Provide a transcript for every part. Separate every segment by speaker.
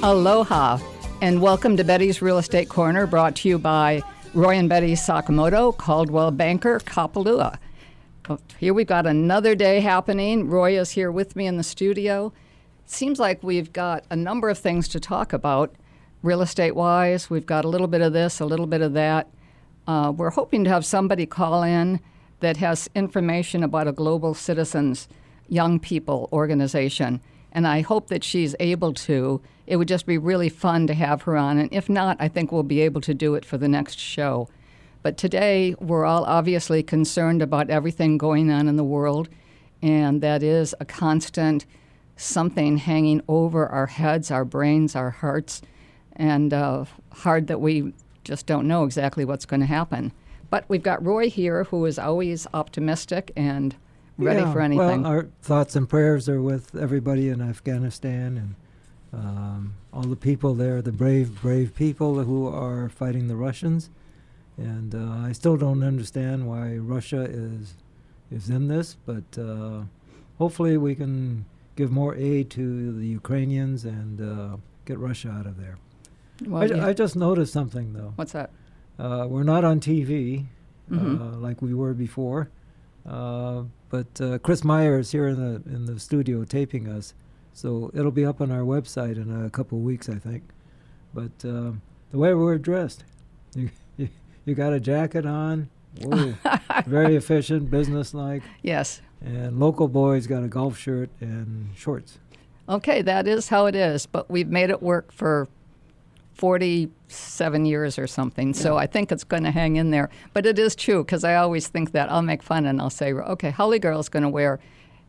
Speaker 1: Aloha, and welcome to Betty's Real Estate Corner, brought to you by Roy and Betty Sakamoto, Caldwell Banker, Kapalua. Here we've got another day happening. Roy is here with me in the studio. Seems like we've got a number of things to talk about, real estate-wise. We've got a little bit of this, a little bit of that. We're hoping to have somebody call in that has information about a Global Citizens Young People organization, and I hope that she's able to. It would just be really fun to have her on, and if not, I think we'll be able to do it for the next show. But today, we're all obviously concerned about everything going on in the world, and that is a constant something hanging over our heads, our brains, our hearts, and hard that we just don't know exactly what's going to happen. But we've got Roy here, who is always optimistic and ready for anything.
Speaker 2: Well, our thoughts and prayers are with everybody in Afghanistan and all the people there, the brave people who are fighting the Russians. And I still don't understand why Russia is in this, but hopefully we can give more aid to the Ukrainians and get Russia out of there. Well, I just noticed something, though.
Speaker 1: What's that?
Speaker 2: We're not on TV like we were before, but Chris Meyer is here in the studio taping us. So it'll be up on our website in a couple of weeks, I think. But the way we're dressed, you got a jacket on, whoa, very efficient, businesslike.
Speaker 1: Yes.
Speaker 2: And local boy's got a golf shirt and shorts.
Speaker 1: Okay, that is how it is, but we've made it work for 47 years or something, so I think it's going to hang in there. But it is true, because I always think that. I'll make fun and I'll say, okay, Holly Girl's going to wear.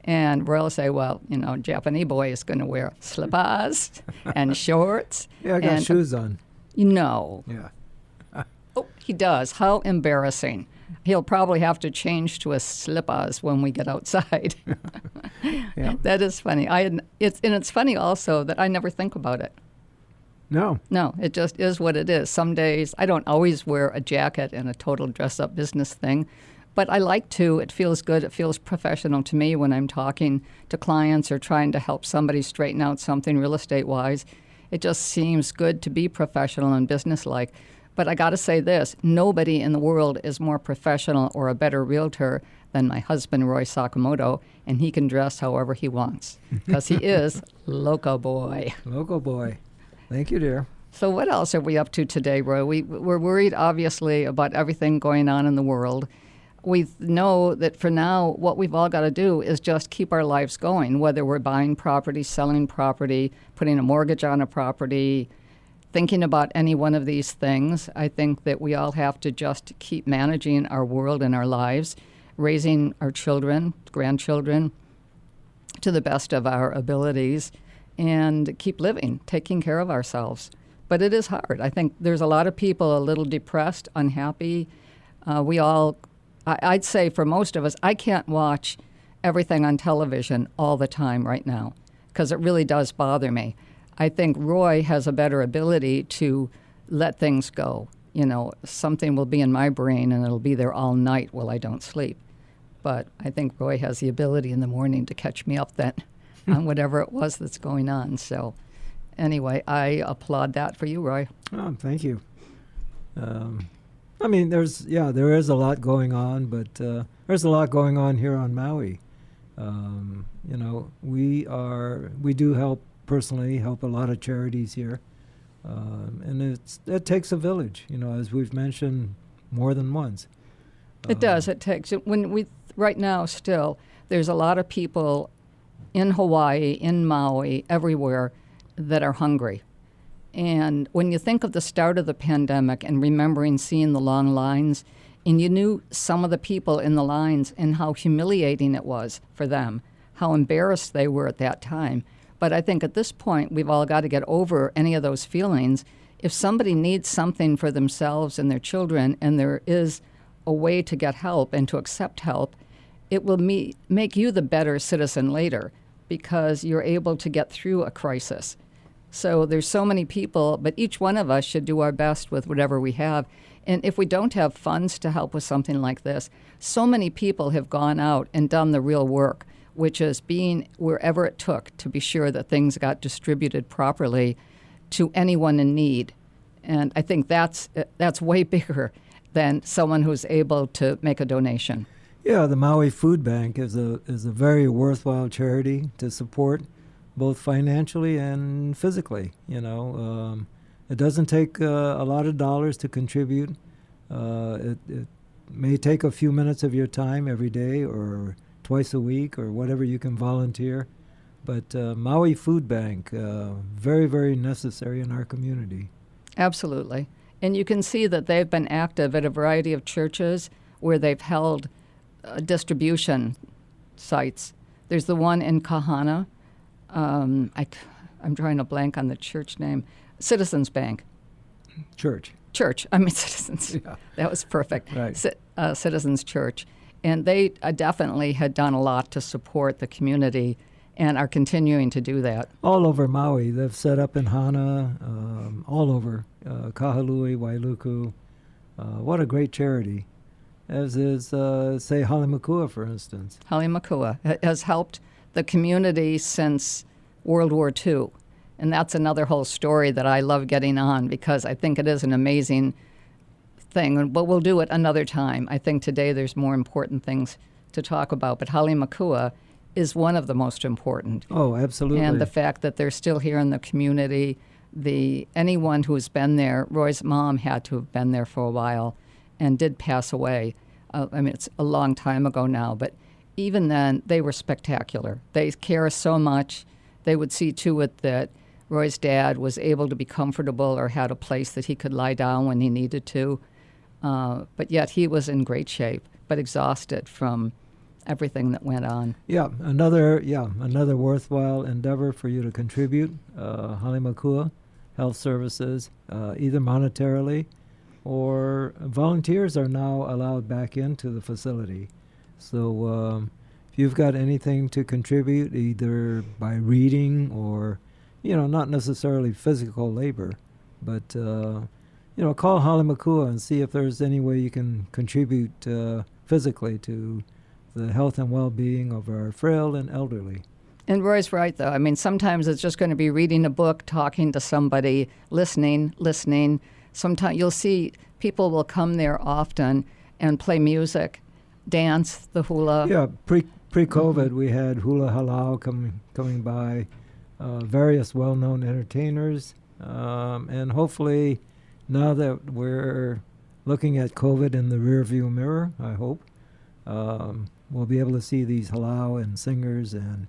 Speaker 1: And Roy will say, well, Japanese boy is going to wear slippers and shorts.
Speaker 2: Yeah, I got shoes on.
Speaker 1: No.
Speaker 2: Yeah.
Speaker 1: Oh, he does. How embarrassing. He'll probably have to change to a slippers when we get outside.
Speaker 2: Yeah.
Speaker 1: That is funny. It's funny also that I never think about it.
Speaker 2: No,
Speaker 1: it just is what it is. Some days I don't always wear a jacket and a total dress-up business thing. But I like to. It feels good. It feels professional to me when I'm talking to clients or trying to help somebody straighten out something real estate-wise. It just seems good to be professional and businesslike. But I got to say this, nobody in the world is more professional or a better realtor than my husband, Roy Sakamoto, and he can dress however he wants because he is Loco Boy.
Speaker 2: Local boy. Thank you, dear.
Speaker 1: So what else are we up to today, Roy? We're worried, obviously, about everything going on in the world. We know that for now, what we've all got to do is just keep our lives going, whether we're buying property, selling property, putting a mortgage on a property, thinking about any one of these things. I think that we all have to just keep managing our world and our lives, raising our children, grandchildren, to the best of our abilities, and keep living, taking care of ourselves. But it is hard. I think there's a lot of people a little depressed, unhappy. I'd say for most of us, I can't watch everything on television all the time right now because it really does bother me. I think Roy has a better ability to let things go. Something will be in my brain and it'll be there all night while I don't sleep. But I think Roy has the ability in the morning to catch me up then on whatever it was that's going on. So anyway, I applaud that for you, Roy.
Speaker 2: Oh, thank you. There is a lot going on, but there's a lot going on here on Maui. We do personally help a lot of charities here, and it takes a village, as we've mentioned more than once.
Speaker 1: It does. It takes right now still. There's a lot of people in Hawaii, in Maui, everywhere that are hungry. And when you think of the start of the pandemic and remembering seeing the long lines, and you knew some of the people in the lines and how humiliating it was for them, how embarrassed they were at that time. But I think at this point, we've all got to get over any of those feelings. If somebody needs something for themselves and their children, and there is a way to get help and to accept help, it will make you the better citizen later because you're able to get through a crisis. So there's so many people, but each one of us should do our best with whatever we have. And if we don't have funds to help with something like this, so many people have gone out and done the real work, which is being wherever it took to be sure that things got distributed properly to anyone in need. And I think that's way bigger than someone who's able to make a donation.
Speaker 2: Yeah, the Maui Food Bank is a very worthwhile charity to support, both financially and physically. It doesn't take a lot of dollars to contribute. It may take a few minutes of your time every day or twice a week or whatever you can volunteer. But Maui Food Bank, very, very necessary in our community.
Speaker 1: Absolutely. And you can see that they've been active at a variety of churches where they've held distribution sites. There's the one in Kahana. I'm trying to blank on the church name. Citizens Bank.
Speaker 2: Church.
Speaker 1: Citizens.
Speaker 2: Yeah.
Speaker 1: That was perfect.
Speaker 2: Right.
Speaker 1: Citizens Church. And they definitely had done a lot to support the community and are continuing to do that.
Speaker 2: All over Maui. They've set up in Hana, all over, Kahului, Wailuku. What a great charity. As is, say, Halemakua, for instance.
Speaker 1: Halemakua has helped the community since World War II. And that's another whole story that I love getting on because I think it is an amazing thing. But we'll do it another time. I think today there's more important things to talk about. But Halemakua is one of the most important.
Speaker 2: Oh, absolutely.
Speaker 1: And the fact that they're still here in the community, anyone who's been there, Roy's mom had to have been there for a while and did pass away. It's a long time ago now, but even then, they were spectacular. They care so much. They would see to it that Roy's dad was able to be comfortable or had a place that he could lie down when he needed to. But yet he was in great shape, but exhausted from everything that went on.
Speaker 2: Yeah, another worthwhile endeavor for you to contribute. Halemakua Health Services, either monetarily or volunteers are now allowed back into the facility. So if you've got anything to contribute, either by reading or, not necessarily physical labor, but, call Halemakua and see if there's any way you can contribute physically to the health and well-being of our frail and elderly.
Speaker 1: And Roy's right, though. Sometimes it's just going to be reading a book, talking to somebody, listening. Sometimes you'll see people will come there often and play music, dance, the hula.
Speaker 2: Yeah, pre-COVID, we had hula halau coming by, various well-known entertainers, and hopefully now that we're looking at COVID in the rearview mirror, I hope, we'll be able to see these halau and singers and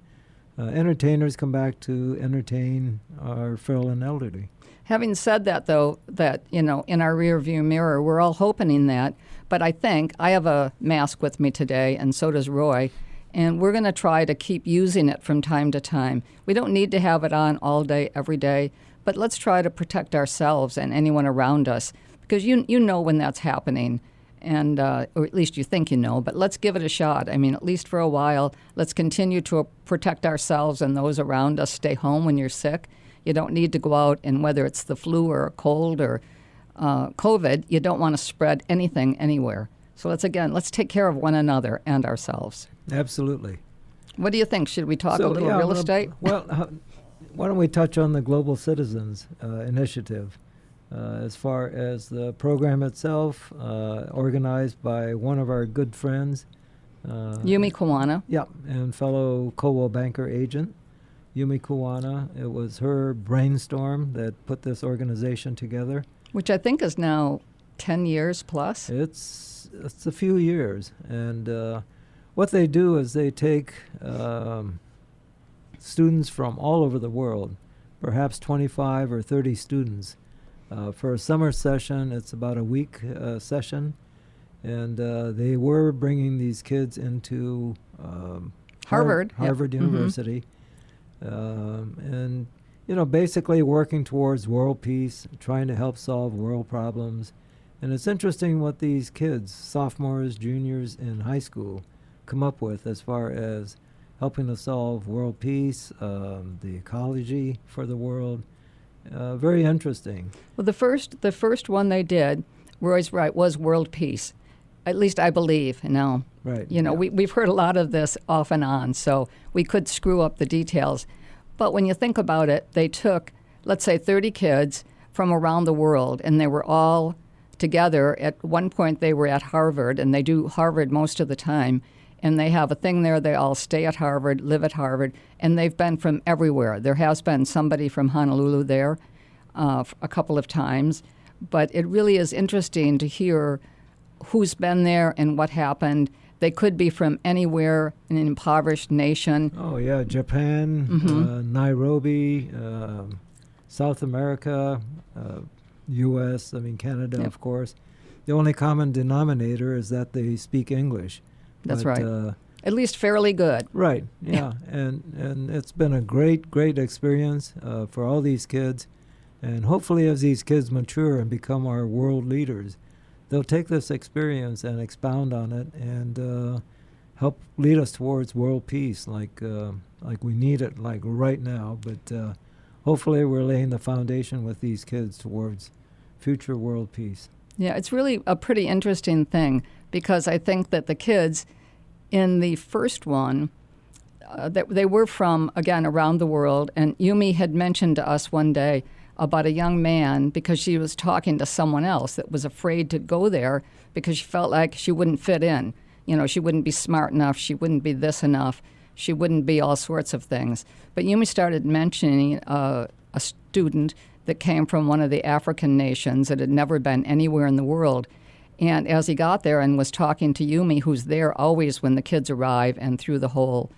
Speaker 2: entertainers come back to entertain our frail and elderly.
Speaker 1: Having said that, though, that, in our rearview mirror, we're all hoping that. But I think I have a mask with me today, and so does Roy, and we're going to try to keep using it from time to time. We don't need to have it on all day, every day, but let's try to protect ourselves and anyone around us, because you know when that's happening, and or at least you think you know, but let's give it a shot. At least for a while, let's continue to protect ourselves and those around us. Stay home when you're sick. You don't need to go out, and whether it's the flu or a cold or COVID, you don't want to spread anything anywhere. So let's take care of one another and ourselves.
Speaker 2: Absolutely.
Speaker 1: What do you think? Should we talk a little real estate?
Speaker 2: Well, why don't we touch on the Global Citizens Initiative as far as the program itself, organized by one of our good friends.
Speaker 1: Yumi Kawana.
Speaker 2: Yeah, and fellow Coldwell Banker agent. Yumi Kawana. It was her brainstorm that put this organization together.
Speaker 1: Which I think is now 10 years plus.
Speaker 2: It's a few years. And what they do is they take students from all over the world, perhaps 25 or 30 students. For a summer session, it's about a week session. And they were bringing these kids into
Speaker 1: Harvard
Speaker 2: University. And, basically working towards world peace, trying to help solve world problems. And it's interesting what these kids, sophomores, juniors in high school, come up with as far as helping to solve world peace, the ecology for the world. Very interesting.
Speaker 1: Well, the first one they did, Roy's right, was world peace. At least I believe,
Speaker 2: Right.
Speaker 1: We've heard a lot of this off and on, so we could screw up the details. But when you think about it, they took let's say 30 kids from around the world, and they were all together. At one point they were at Harvard, and they do Harvard most of the time, and they have a thing there. They all stay at Harvard, live at Harvard, and they've been from everywhere. There has been somebody from Honolulu there a couple of times, but it really is interesting to hear who's been there and what happened. They could be from anywhere in an impoverished nation.
Speaker 2: Oh, yeah, Japan, Nairobi, South America, U.S., Canada,
Speaker 1: Yep.
Speaker 2: of course. The only common denominator is that they speak English.
Speaker 1: That's
Speaker 2: But,
Speaker 1: right. At least fairly good.
Speaker 2: Right, yeah. And it's been a great, great experience for all these kids. And hopefully as these kids mature and become our world leaders, they'll take this experience and expound on it and help lead us towards world peace like we need it like right now. But hopefully we're laying the foundation with these kids towards future world peace.
Speaker 1: Yeah, it's really a pretty interesting thing because I think that the kids in the first one, that they were from, again, around the world. And Yumi had mentioned to us one day about a young man because she was talking to someone else that was afraid to go there because she felt like she wouldn't fit in. You know, she wouldn't be smart enough. She wouldn't be this enough. She wouldn't be all sorts of things. But Yumi started mentioning a student that came from one of the African nations that had never been anywhere in the world. And as he got there and was talking to Yumi, who's there always when the kids arrive and through the whole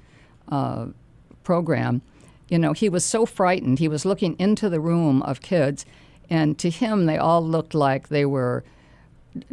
Speaker 1: program, you know, he was so frightened. He was looking into the room of kids, and to him, they all looked like they were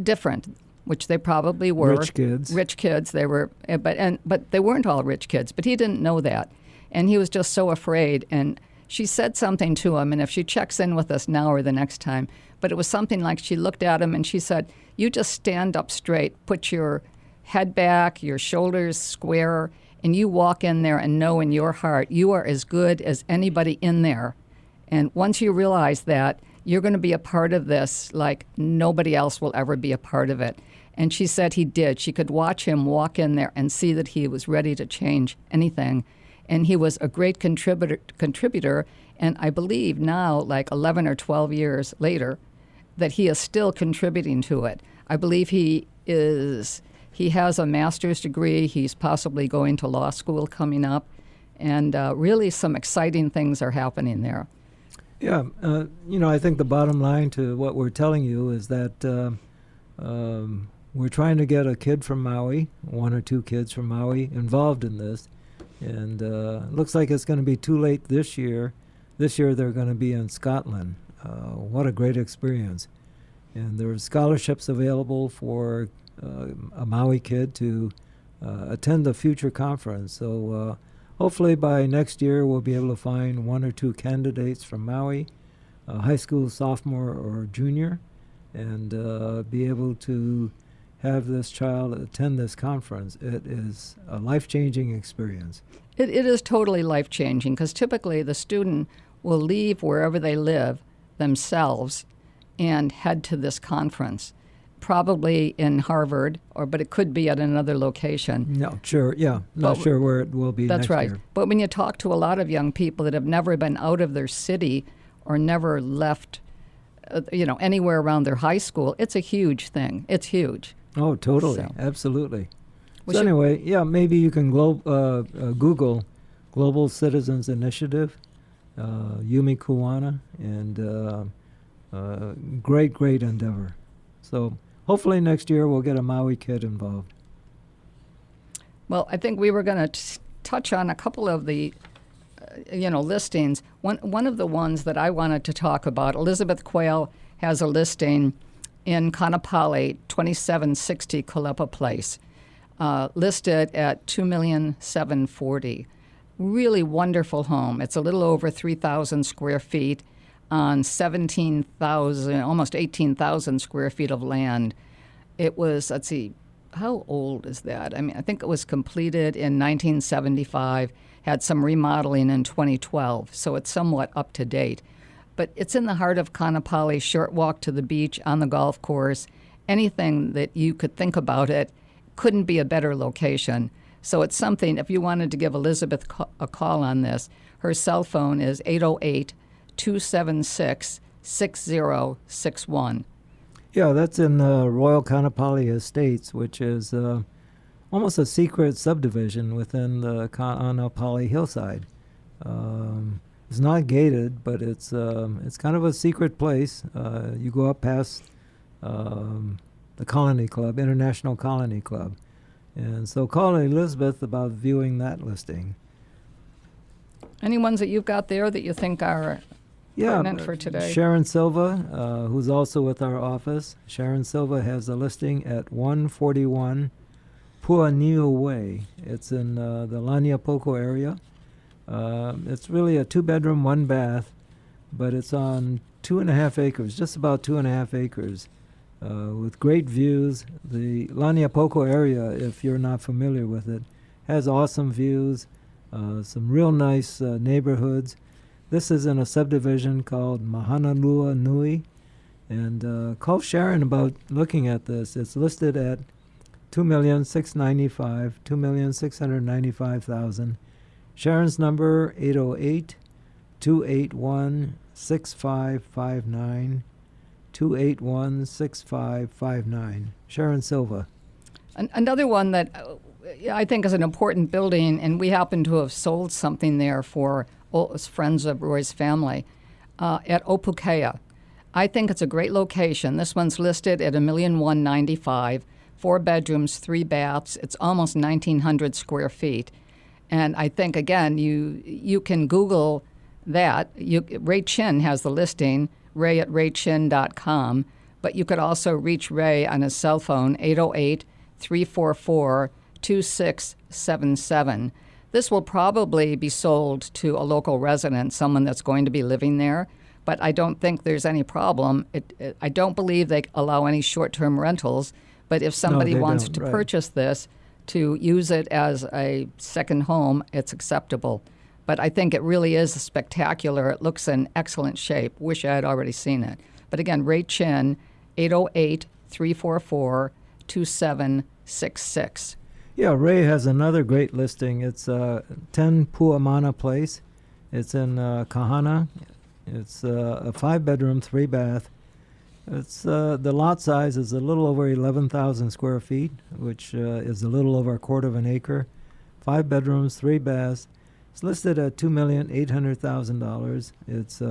Speaker 1: different, which they probably were.
Speaker 2: Rich kids.
Speaker 1: Rich kids. They were, but they weren't all rich kids. But he didn't know that, and he was just so afraid. And she said something to him, and if she checks in with us now or the next time, but it was something like she looked at him and she said, "You just stand up straight, put your head back, your shoulders square, and you walk in there and know in your heart you are as good as anybody in there. And once you realize that, you're going to be a part of this like nobody else will ever be a part of it." And she said he did. She could watch him walk in there and see that he was ready to change anything. And he was a great contributor. And I believe now, like 11 or 12 years later, that he is still contributing to it. I believe he has a master's degree. He's possibly going to law school coming up. And really some exciting things are happening there.
Speaker 2: Yeah, I think the bottom line to what we're telling you is that we're trying to get a kid from Maui, one or two kids from Maui, involved in this. And it looks like it's going to be too late this year. This year they're going to be in Scotland. What a great experience. And there's scholarships available for a Maui kid to attend a future conference. So hopefully by next year we'll be able to find one or two candidates from Maui, a high school sophomore or junior, and be able to have this child attend this conference. It is a life-changing experience.
Speaker 1: It is totally life-changing because typically the student will leave wherever they live themselves and head to this conference, probably in Harvard, but it could be at another location.
Speaker 2: No, sure, yeah. Not sure where it will be
Speaker 1: That's
Speaker 2: next
Speaker 1: right.
Speaker 2: year.
Speaker 1: But when you talk to a lot of young people that have never been out of their city or never left, anywhere around their high school, it's a huge thing. It's huge.
Speaker 2: Oh, totally.
Speaker 1: So.
Speaker 2: Absolutely.
Speaker 1: We
Speaker 2: So
Speaker 1: should-
Speaker 2: anyway, yeah, maybe you can Google Global Citizens Initiative, Yumi Kuwana, and great endeavor. So hopefully next year we'll get a Maui kid involved.
Speaker 1: Well, I think we were going to touch on a couple of the, listings. One of the ones that I wanted to talk about, Elizabeth Quayle has a listing in Kaanapali, 2760 Kalepa Place, listed at $2,740,000. Really wonderful home. It's a little over 3,000 square feet on 17,000, almost 18,000 square feet of land. It was, let's see, how old is that? I mean, I think it was completed in 1975, had some remodeling in 2012, so it's somewhat up to date. But it's in the heart of Kaanapali, short walk to the beach, on the golf course. Anything that you could think about it couldn't be a better location. So it's something, if you wanted to give Elizabeth a call on this, her cell phone is 276 6061.
Speaker 2: Yeah, that's in Royal Kaanapali Estates, which is almost a secret subdivision within the Kaanapali Hillside. It's not gated, but it's kind of a secret place. You go up past the Colony Club, International Colony Club. And so call Elizabeth about viewing that listing.
Speaker 1: Any ones that you've got there that you think are pertinent for today?
Speaker 2: Sharon Silva, who's also with our office. Sharon Silva has a listing at 141 Puaniu Way. It's in the Laniapoko area. It's really a 2-bedroom, 1-bath, but it's on 2.5 acres, just about 2.5 acres, with great views. The Laniapoko area, if you're not familiar with it, has awesome views, some real nice neighborhoods. This is in a subdivision called Mahanalua Nui, and call Sharon about looking at this. It's listed at $2,695,000. Sharon's number 808-281-6559, 281-6559. Sharon Silva.
Speaker 1: Another one that I think is an important building, and we happen to have sold something there for friends of Roy's family, at Opukea. I think it's a great location. This one's listed at $1,195,000, 4 bedrooms, 3 baths. It's almost 1,900 square feet. And I think, again, you can Google that. Ray Chin has the listing, ray at raychin.com. But you could also reach Ray on his cell phone, 808-344-2677. This will probably be sold to a local resident, someone that's going to be living there. But I don't think there's any problem. I don't believe they allow any short-term rentals. But if somebody wants to purchase this, to use it as a second home, it's acceptable. But I think it really is spectacular. It looks in excellent shape. Wish I had already seen it. But again, Ray Chin, 808-344-2766.
Speaker 2: Yeah, Ray has another great listing. It's 10 Puamana Place. It's in Kahana. It's a 5-bedroom, 3-bath. It's the lot size is a little over 11,000 square feet, which is a little over 1/4 acre. 5 bedrooms, 3 baths. It's listed at $2,800,000. It's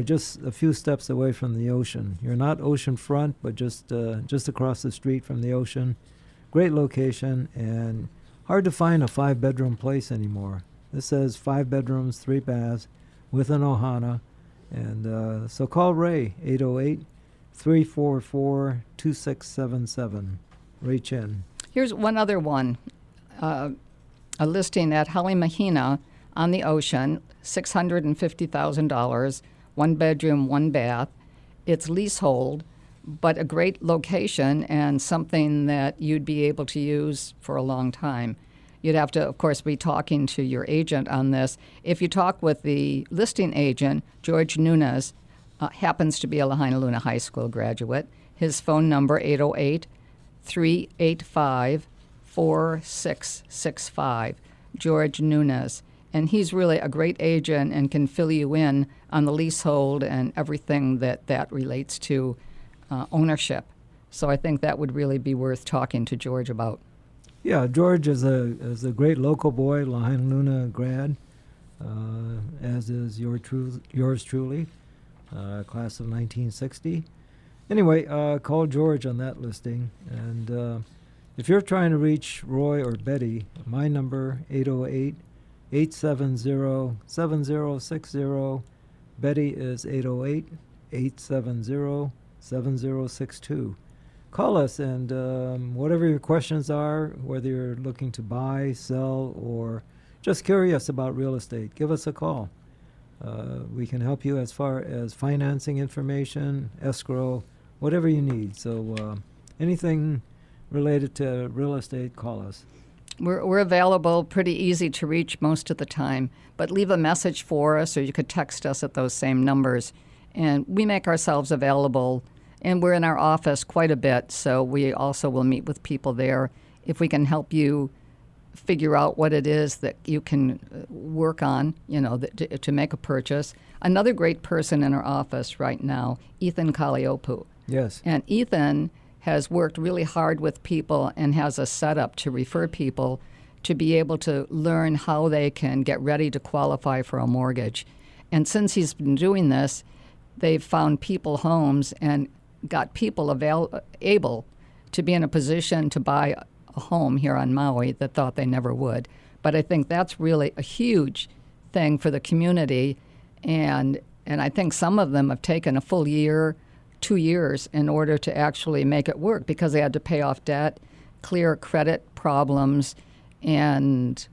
Speaker 2: just a few steps away from the ocean. You're not oceanfront, but just across the street from the ocean. Great location, and hard to find a 5-bedroom place anymore. This says 5 bedrooms, 3 baths, with an ohana. And so call Ray, 808-344-2677. Ray Chin.
Speaker 1: Here's one other one, a listing at Halimahina on the ocean, $650,000, 1 bedroom, 1 bath. It's leasehold, but a great location and something that you'd be able to use for a long time. You'd have to, of course, be talking to your agent on this. If you talk with the listing agent, George Nunes, happens to be a Lahainaluna High School graduate. His phone number, 808-385-4665, George Nunes. And he's really a great agent and can fill you in on the leasehold and everything that relates to ownership. So I think that would really be worth talking to George about.
Speaker 2: Yeah, George is a great local boy, Lahainaluna grad, as is yours truly, class of 1960. Anyway, call George on that listing. And if you're trying to reach Roy or Betty, my number, 808-870-7060. Betty is 808-870-7062. Call us, and whatever your questions are, whether you're looking to buy, sell, or just curious about real estate, give us a call. We can help you as far as financing information, escrow, whatever you need. So anything related to real estate, call us.
Speaker 1: We're available, pretty easy to reach most of the time, but leave a message for us, or you could text us at those same numbers. And we make ourselves available. And we're in our office quite a bit, so we also will meet with people there. If we can help you figure out what it is that you can work on, to make a purchase. Another great person in our office right now, Ethan Kaleopu.
Speaker 2: Yes.
Speaker 1: And Ethan has worked really hard with people and has a setup to refer people to be able to learn how they can get ready to qualify for a mortgage. And since he's been doing this, they've found people homes and got people able to be in a position to buy a home here on Maui that thought they never would. But I think that's really a huge thing for the community. And I think some of them have taken a full year, 2 years in order to actually make it work because they had to pay off debt, clear credit problems, and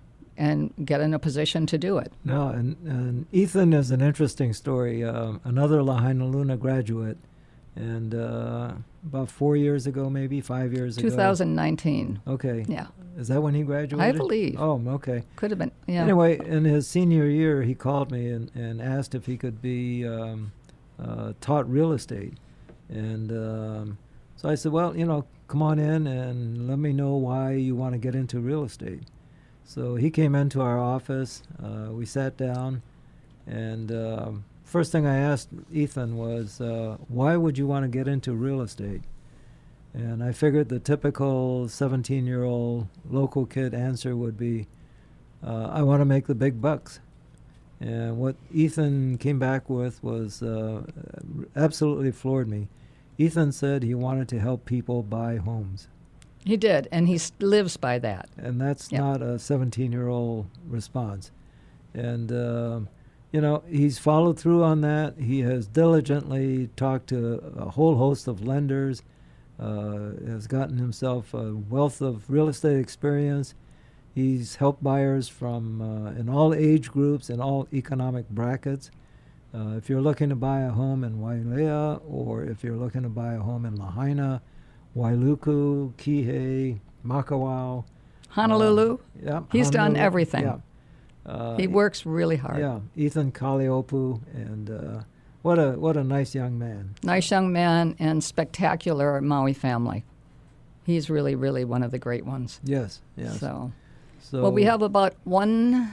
Speaker 1: get in a position to do it.
Speaker 2: No, and Ethan is an interesting story. Another Lahaina Luna graduate, and about 4 years ago, maybe 5 years ago.
Speaker 1: 2019.
Speaker 2: Okay.
Speaker 1: Yeah.
Speaker 2: Is that when he graduated?
Speaker 1: I believe.
Speaker 2: Oh, okay.
Speaker 1: Could have been. Yeah.
Speaker 2: Anyway, in his senior year, he called me and asked if he could be taught real estate. And so I said, well, come on in and let me know why you want to get into real estate. So he came into our office. We sat down, and first thing I asked Ethan was, why would you want to get into real estate? And I figured the typical 17-year-old local kid answer would be, I want to make the big bucks. And what Ethan came back with was absolutely floored me. Ethan said he wanted to help people buy homes.
Speaker 1: He did, and he lives by that.
Speaker 2: And that's not a 17-year-old response. And, he's followed through on that. He has diligently talked to a whole host of lenders, has gotten himself a wealth of real estate experience. He's helped buyers from in all age groups and all economic brackets. If you're looking to buy a home in Wailea, or if you're looking to buy a home in Lahaina, Wailuku, Kihei, Makawao,
Speaker 1: Honolulu.
Speaker 2: Yeah,
Speaker 1: He's done
Speaker 2: Honolulu,
Speaker 1: everything.
Speaker 2: Yeah.
Speaker 1: He works really hard.
Speaker 2: Yeah, Ethan Kaleopu, and what a nice young man.
Speaker 1: Nice young man and spectacular Maui family. He's really, really one of the great ones.
Speaker 2: Yes.
Speaker 1: So well, we have about 2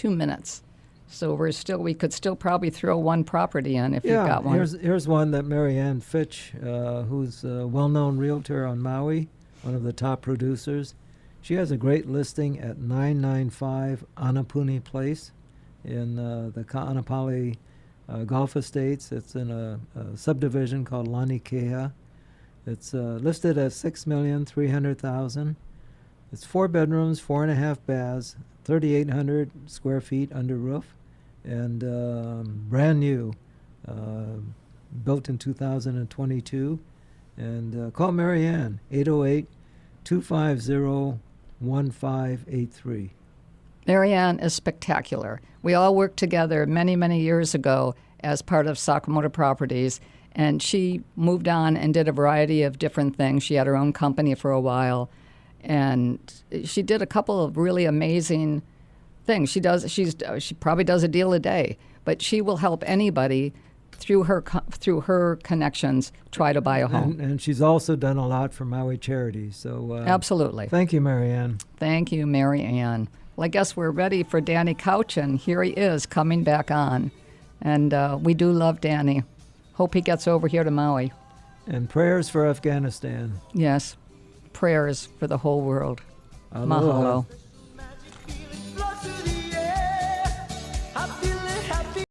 Speaker 1: minutes. So we could still probably throw one property in if you've got one.
Speaker 2: Here's one that Mary Ann Fitch, who's a well-known realtor on Maui, one of the top producers. She has a great listing at 995 Anapuni Place in the Kaanapali Golf Estates. It's in a subdivision called Lanikeha. It's listed at $6,300,000. It's 4 bedrooms, 4.5 baths, 3,800 square feet under roof, and brand new, built in 2022. And call Mary Ann, 808-250-1583.
Speaker 1: Mary Ann is spectacular. We all worked together many, many years ago as part of Sakamoto Properties, and she moved on and did a variety of different things. She had her own company for a while, and she did a couple of really amazing things. She probably does a deal a day, but she will help anybody through her connections try to buy a home.
Speaker 2: And she's also done a lot for Maui charities. So
Speaker 1: absolutely.
Speaker 2: Thank you, Mary Ann.
Speaker 1: Thank you, Mary Ann. Well, I guess we're ready for Danny Couch, and here he is coming back on. And we do love Danny. Hope he gets over here to Maui.
Speaker 2: And prayers for Afghanistan.
Speaker 1: Yes, prayers for the whole world.
Speaker 2: Aloha.
Speaker 1: Mahalo.